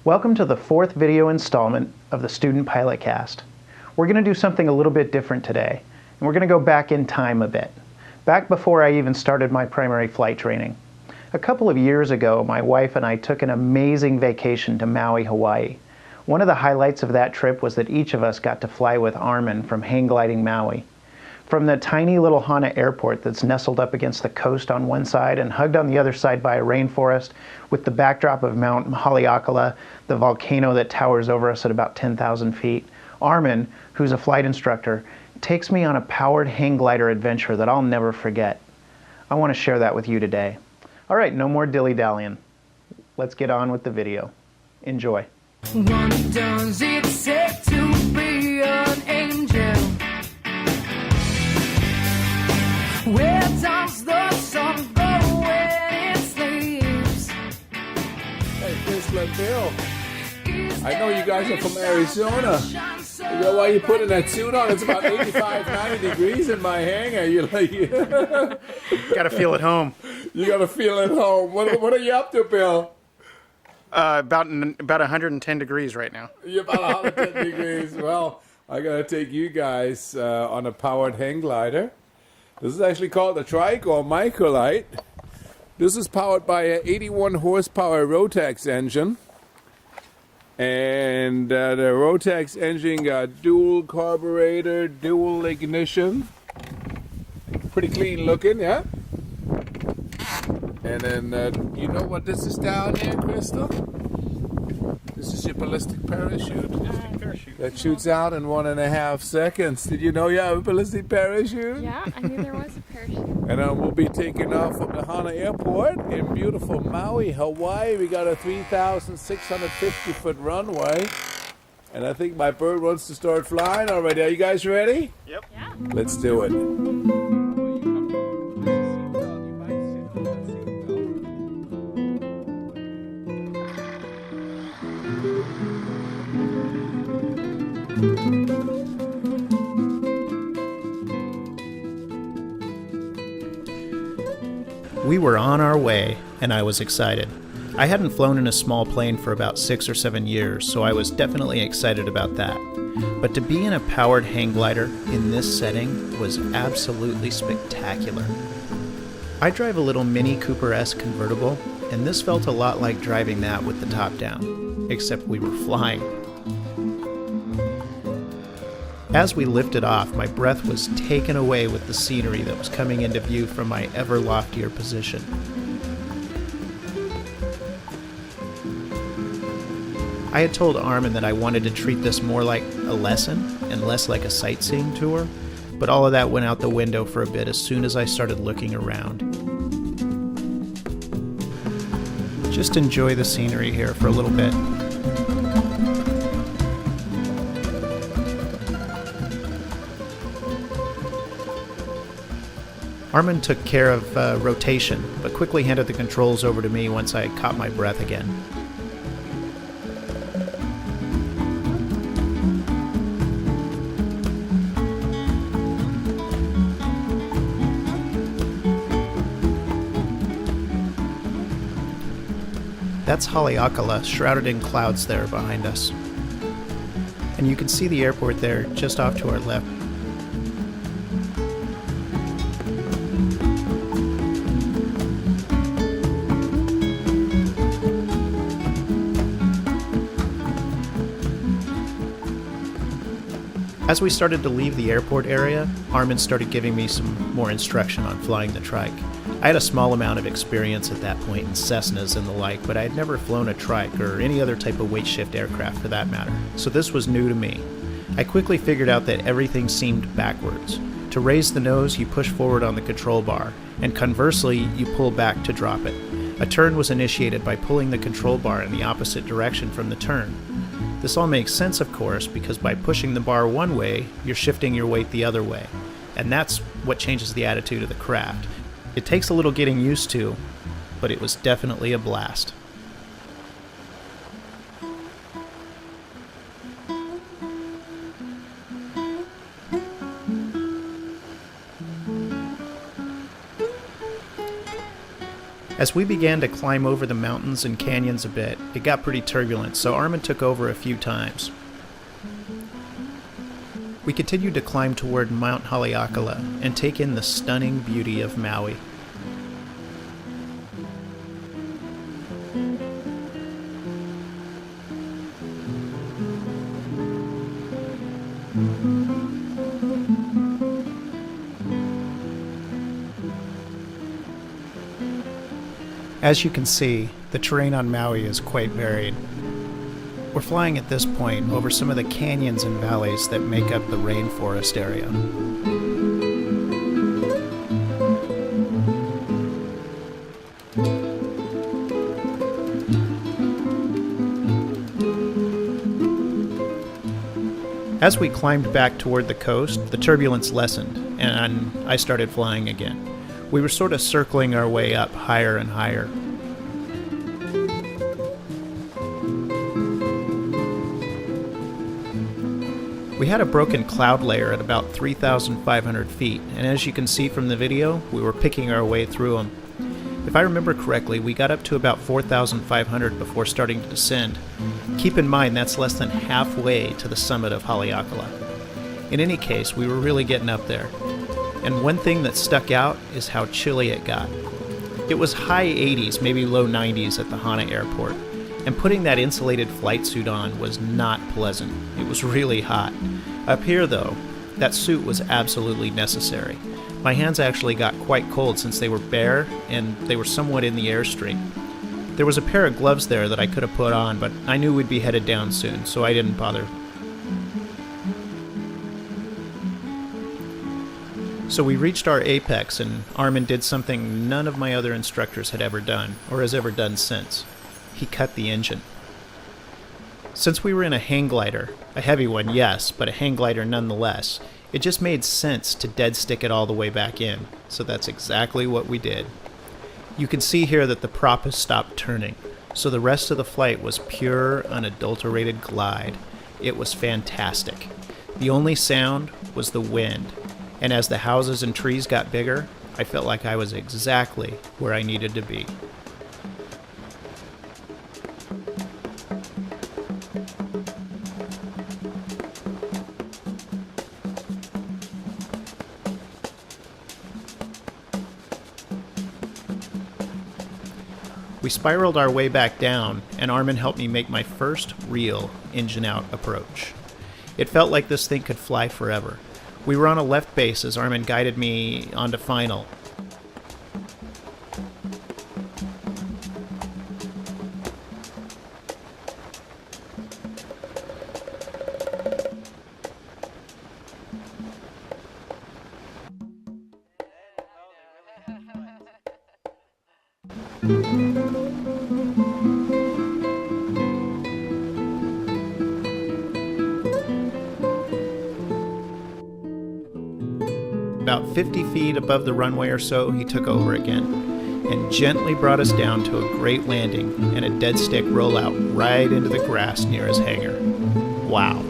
Welcome to the fourth video installment of the Student Pilot Cast. We're going to do something a little bit different today, and we're going to go back in time a bit, back before I even started my primary flight training. A couple of years ago, my wife and I took an amazing vacation to Maui, Hawaii. One of the highlights of that trip was that each of us got to fly with Armin from hang gliding Maui. From the tiny little Hana airport that's nestled up against the coast on one side and hugged on the other side by a rainforest with the backdrop of Mount Haleakala, the volcano that towers over us at about 10,000 feet, Armin, who's a flight instructor, takes me on a powered hang glider adventure that I'll never forget. I want to share that with you today. All right, no more dilly-dallying. Let's get on with the video. Enjoy. What does it take to be an angel? Where does the sun go when it sleeps? Hey, Chris Bill. I know you guys are from Arizona. You know why you putting that suit on? It's about 85, 90 degrees in my hangar. You like, Gotta feel at home. you gotta feel at home. What are you up to, Bill? About 110 degrees right now. You're about 110 degrees. Well, I gotta take you guys on a powered hang glider. This is actually called a trike or microlight. This is powered by an 81 horsepower Rotax engine. And the Rotax engine got dual carburetor, dual ignition. Pretty clean looking, yeah? And then, you know what this is down here, Crystal? This is your ballistic parachute. That shoots out in 1.5 seconds. Did you know you have a ballistic parachute? Yeah, I knew there was a parachute. And we'll be taking off from the Hana airport in beautiful Maui, Hawaii. We got a 3,650-foot runway. And I think my bird wants to start flying already. Are you guys ready? Yep. Yeah. Let's do it. We were on our way, and I was excited. I hadn't flown in a small plane for about 6 or 7 years, so I was definitely excited about that. But to be in a powered hang glider in this setting was absolutely spectacular. I drive a little Mini Cooper-esque convertible, and this felt a lot like driving that with the top down, except we were flying. As we lifted off, my breath was taken away with the scenery that was coming into view from my ever loftier position. I had told Armin that I wanted to treat this more like a lesson and less like a sightseeing tour, but all of that went out the window for a bit as soon as I started looking around. Just enjoy the scenery here for a little bit. Armin took care of rotation, but quickly handed the controls over to me once I caught my breath again. That's Haleakala, shrouded in clouds there behind us. And you can see the airport there just off to our left. As we started to leave the airport area, Armin started giving me some more instruction on flying the trike. I had a small amount of experience at that point in Cessnas and the like, but I had never flown a trike or any other type of weight shift aircraft for that matter, so this was new to me. I quickly figured out that everything seemed backwards. To raise the nose, you push forward on the control bar, and conversely, you pull back to drop it. A turn was initiated by pulling the control bar in the opposite direction from the turn. This all makes sense, of course, because by pushing the bar one way, you're shifting your weight the other way. And that's what changes the attitude of the craft. It takes a little getting used to, but it was definitely a blast. As we began to climb over the mountains and canyons a bit, it got pretty turbulent, so Armin took over a few times. We continued to climb toward Mount Haleakala and take in the stunning beauty of Maui. As you can see, the terrain on Maui is quite varied. We're flying at this point over some of the canyons and valleys that make up the rainforest area. As we climbed back toward the coast, the turbulence lessened, and I started flying again. We were sort of circling our way up higher and higher. We had a broken cloud layer at about 3,500 feet, and as you can see from the video, we were picking our way through them. If I remember correctly, we got up to about 4,500 before starting to descend. Keep in mind that's less than halfway to the summit of Haleakala. In any case, we were really getting up there. And one thing that stuck out is how chilly it got. It was high 80s, maybe low 90s at the Hana airport, and putting that insulated flight suit on was not pleasant. It was really hot. Up here, though, that suit was absolutely necessary. My hands actually got quite cold since they were bare and they were somewhat in the airstream. There was a pair of gloves there that I could have put on, but I knew we'd be headed down soon, so I didn't bother. So we reached our apex, and Armin did something none of my other instructors had ever done, or has ever done since. He cut the engine. Since we were in a hang glider, a heavy one, yes, but a hang glider nonetheless, it just made sense to dead stick it all the way back in, so that's exactly what we did. You can see here that the prop has stopped turning, so the rest of the flight was pure, unadulterated glide. It was fantastic. The only sound was the wind. And as the houses and trees got bigger, I felt like I was exactly where I needed to be. We spiraled our way back down, and Armin helped me make my first real engine-out approach. It felt like this thing could fly forever. We were on a left base as Armin guided me onto final. About 50 feet above the runway or so, he took over again and gently brought us down to a great landing and a dead stick rollout right into the grass near his hangar. Wow.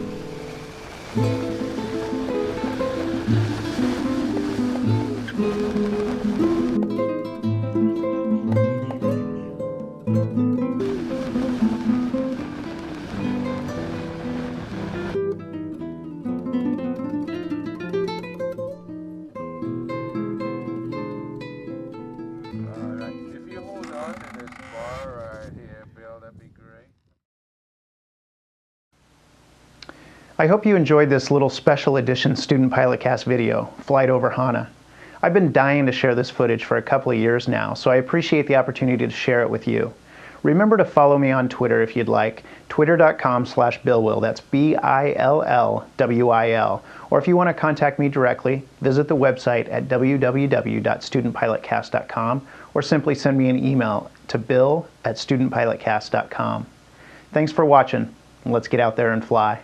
I hope you enjoyed this little special edition Student Pilot Cast video, Flight over Hana. I've been dying to share this footage for a couple of years now, so I appreciate the opportunity to share it with you. Remember to follow me on Twitter if you'd like, twitter.com/BillWill, that's BILLWIL. Or if you want to contact me directly, visit the website at www.studentpilotcast.com or simply send me an email to bill@studentpilotcast.com. Thanks for watching, and let's get out there and fly.